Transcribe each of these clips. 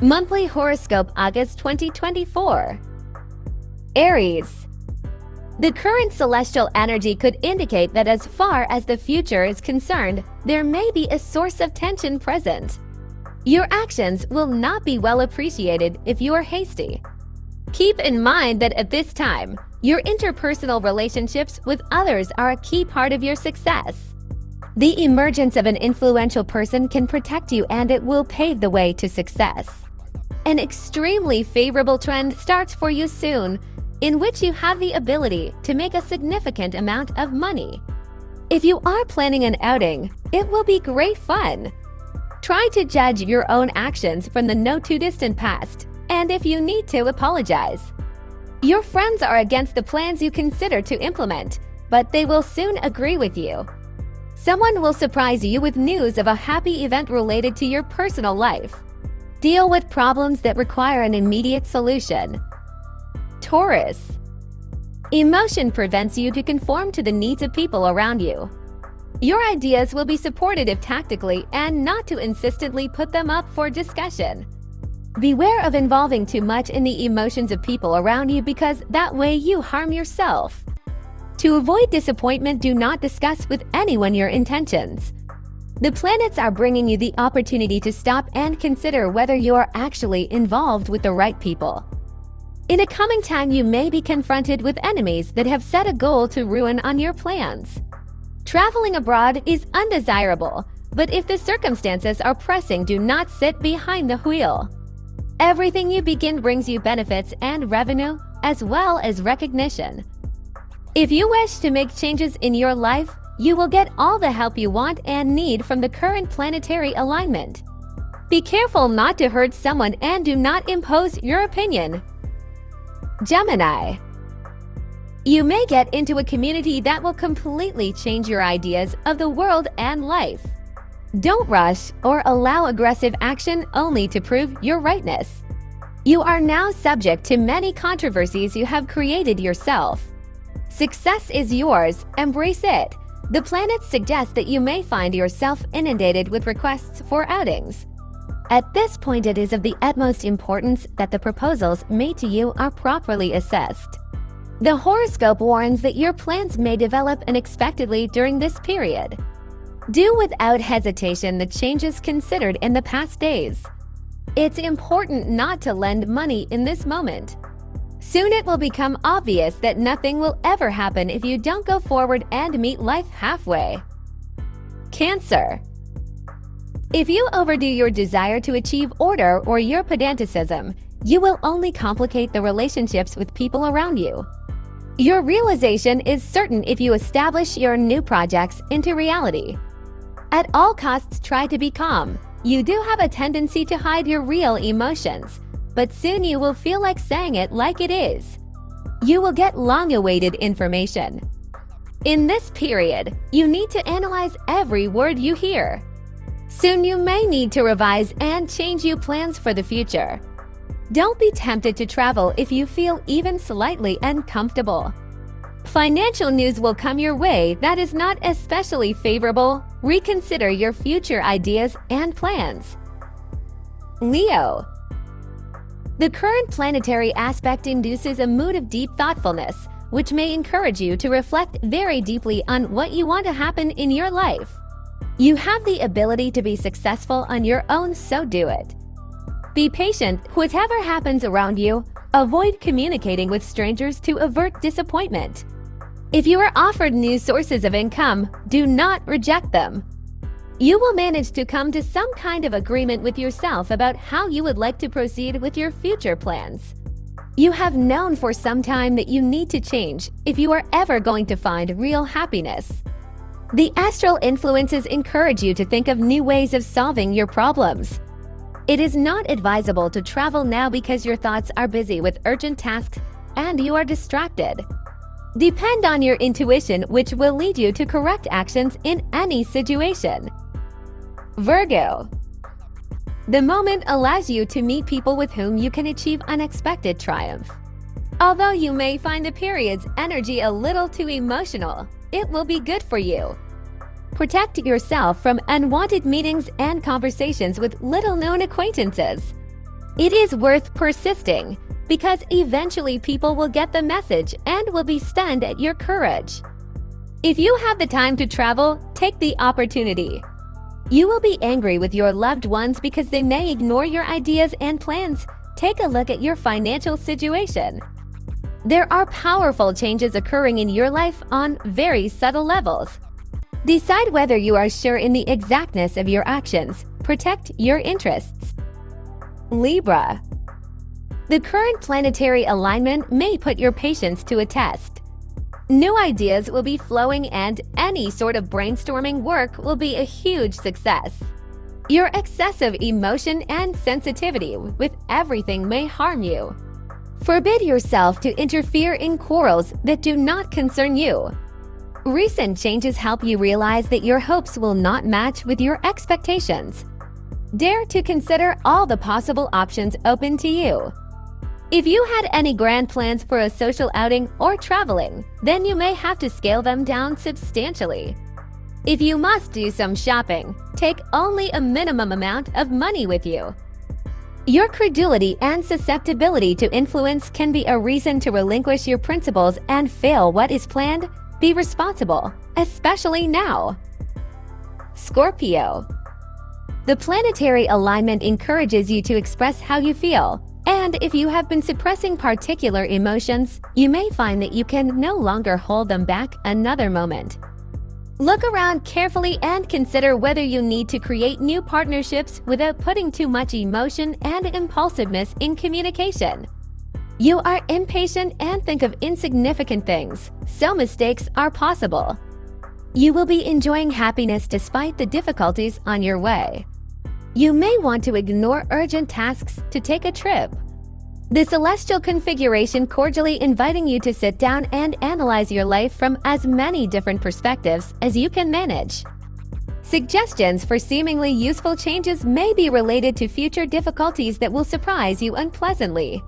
Monthly Horoscope August 2024. Aries. The current celestial energy could indicate that as far as the future is concerned, there may be a source of tension present. Your actions will not be well appreciated if you are hasty. Keep in mind that at this time, your interpersonal relationships with others are a key part of your success. The emergence of an influential person can protect you, and it will pave the way to success. An extremely favorable trend starts for you soon, in which you have the ability to make a significant amount of money. If you are planning an outing, it will be great fun. Try to judge your own actions from the not-too-distant past, and if you need to, apologize. Your friends are against the plans you consider to implement, but they will soon agree with you. Someone will surprise you with news of a happy event related to your personal life. Deal with problems that require an immediate solution. Taurus. Emotion prevents you to conform to the needs of people around you. Your ideas will be supported if tactically and not to insistently put them up for discussion. Beware of involving too much in the emotions of people around you, because that way you harm yourself. To avoid disappointment, do not discuss with anyone your intentions. The planets are bringing you the opportunity to stop and consider whether you are actually involved with the right people. In a coming time, you may be confronted with enemies that have set a goal to ruin on your plans. Traveling abroad is undesirable, but if the circumstances are pressing, do not sit behind the wheel. Everything you begin brings you benefits and revenue, as well as recognition. If you wish to make changes in your life, you will get all the help you want and need from the current planetary alignment. Be careful not to hurt someone and do not impose your opinion. Gemini. You may get into a community that will completely change your ideas of the world and life. Don't rush or allow aggressive action only to prove your rightness. You are now subject to many controversies you have created yourself. Success is yours, embrace it. The planets suggest that you may find yourself inundated with requests for outings. At this point, it is of the utmost importance that the proposals made to you are properly assessed. The horoscope warns that your plans may develop unexpectedly during this period. Do without hesitation the changes considered in the past days. It's important not to lend money in this moment. Soon it will become obvious that nothing will ever happen if you don't go forward and meet life halfway. Cancer. If you overdo your desire to achieve order or your pedanticism, you will only complicate the relationships with people around you. Your realization is certain if you establish your new projects into reality. At all costs, try to be calm. You do have a tendency to hide your real emotions, but soon you will feel like saying it like it is. You will get long-awaited information. In this period, you need to analyze every word you hear. Soon you may need to revise and change your plans for the future. Don't be tempted to travel if you feel even slightly uncomfortable. Financial news will come your way that is not especially favorable. Reconsider your future ideas and plans. Leo. The current planetary aspect induces a mood of deep thoughtfulness, which may encourage you to reflect very deeply on what you want to happen in your life. You have the ability to be successful on your own, so do it. Be patient, whatever happens around you. Avoid communicating with strangers to avert disappointment. If you are offered new sources of income, do not reject them. You will manage to come to some kind of agreement with yourself about how you would like to proceed with your future plans. You have known for some time that you need to change if you are ever going to find real happiness. The astral influences encourage you to think of new ways of solving your problems. It is not advisable to travel now because your thoughts are busy with urgent tasks and you are distracted. Depend on your intuition, which will lead you to correct actions in any situation. Virgo. The moment allows you to meet people with whom you can achieve unexpected triumph. Although you may find the period's energy a little too emotional, it will be good for you. Protect yourself from unwanted meetings and conversations with little-known acquaintances. It is worth persisting because eventually people will get the message and will be stunned at your courage. If you have the time to travel, take the opportunity. You will be angry with your loved ones because they may ignore your ideas and plans. Take a look at your financial situation. There are powerful changes occurring in your life on very subtle levels. Decide whether you are sure in the exactness of your actions. Protect your interests. Libra. The current planetary alignment may put your patience to a test. New ideas will be flowing and any sort of brainstorming work will be a huge success. Your excessive emotion and sensitivity with everything may harm you. Forbid yourself to interfere in quarrels that do not concern you. Recent changes help you realize that your hopes will not match with your expectations. Dare to consider all the possible options open to you. If you had any grand plans for a social outing or traveling, then you may have to scale them down substantially. If you must do some shopping, take only a minimum amount of money with you. Your credulity and susceptibility to influence can be a reason to relinquish your principles and fail what is planned. Be responsible, especially now. Scorpio. The planetary alignment encourages you to express how you feel. And if you have been suppressing particular emotions, you may find that you can no longer hold them back another moment. Look around carefully and consider whether you need to create new partnerships without putting too much emotion and impulsiveness in communication. You are impatient and think of insignificant things, so mistakes are possible. You will be enjoying happiness despite the difficulties on your way. You may want to ignore urgent tasks to take a trip. The celestial configuration cordially inviting you to sit down and analyze your life from as many different perspectives as you can manage. Suggestions for seemingly useful changes may be related to future difficulties that will surprise you unpleasantly.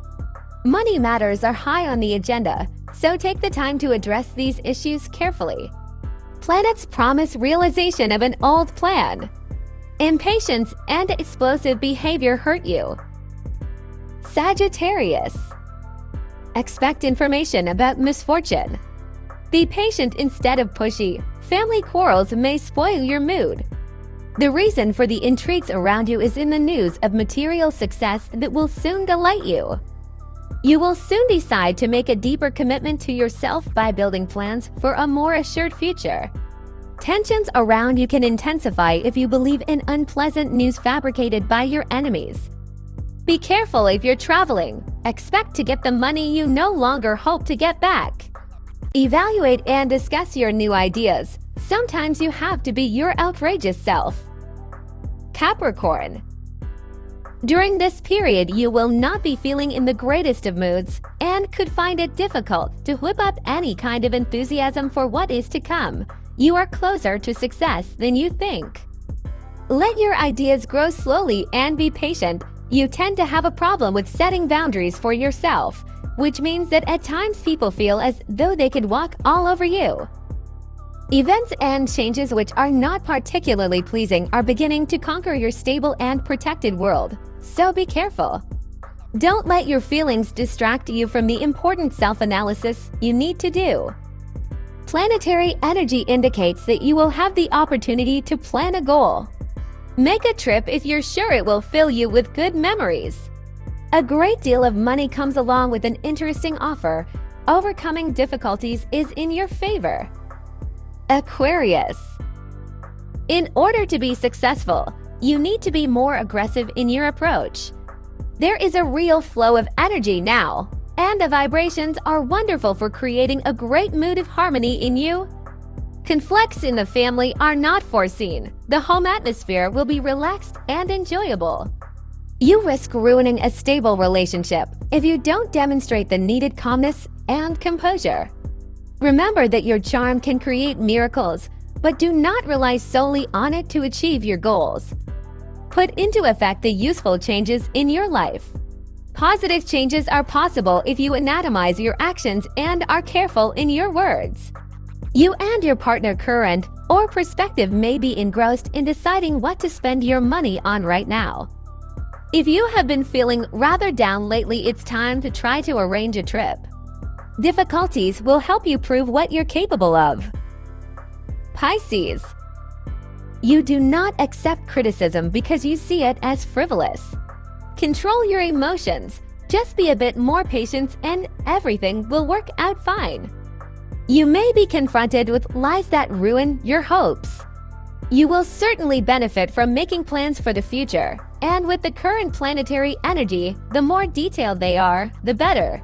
Money matters are high on the agenda, so take the time to address these issues carefully. Planets promise realization of an old plan. Impatience and explosive behavior hurt you. Sagittarius. Expect information about misfortune. Be patient instead of pushy. Family quarrels may spoil your mood. The reason for the intrigues around you is in the news of material success that will soon delight you. You will soon decide to make a deeper commitment to yourself by building plans for a more assured future. Tensions around you can intensify if you believe in unpleasant news fabricated by your enemies. Be careful if you're traveling. Expect to get the money you no longer hope to get back. Evaluate and discuss your new ideas. Sometimes you have to be your outrageous self. Capricorn. During this period, you will not be feeling in the greatest of moods and could find it difficult to whip up any kind of enthusiasm for what is to come. You are closer to success than you think. Let your ideas grow slowly and be patient. You tend to have a problem with setting boundaries for yourself, which means that at times people feel as though they could walk all over you. Events and changes which are not particularly pleasing are beginning to conquer your stable and protected world, so be careful. Don't let your feelings distract you from the important self-analysis you need to do. Planetary energy indicates that you will have the opportunity to plan a goal. Make a trip if you're sure it will fill you with good memories. A great deal of money comes along with an interesting offer. Overcoming difficulties is in your favor. Aquarius. In order to be successful, you need to be more aggressive in your approach. There is a real flow of energy now, and the vibrations are wonderful for creating a great mood of harmony in you. Conflicts in the family are not foreseen. The home atmosphere will be relaxed and enjoyable. You risk ruining a stable relationship if you don't demonstrate the needed calmness and composure. Remember that your charm can create miracles, but do not rely solely on it to achieve your goals. Put into effect the useful changes in your life. Positive changes are possible if you anatomize your actions and are careful in your words. You and your partner current or prospective may be engrossed in deciding what to spend your money on right now. If you have been feeling rather down lately, it's time to try to arrange a trip. Difficulties will help you prove what you're capable of. Pisces. You do not accept criticism because you see it as frivolous. Control your emotions. Just be a bit more patient and everything will work out fine. You may be confronted with lies that ruin your hopes. You will certainly benefit from making plans for the future, and with the current planetary energy, the more detailed they are, the better.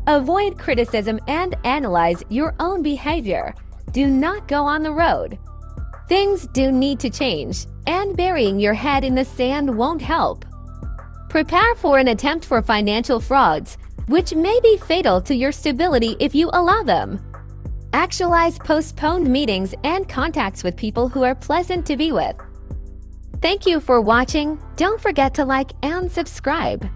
Avoid criticism and analyze your own behavior. Do not go on the road. Things do need to change, and burying your head in the sand won't help. Prepare for an attempt for financial frauds, which may be fatal to your stability if you allow them. Actualize postponed meetings and contacts with people who are pleasant to be with. Thank you for watching. Don't forget to like and subscribe.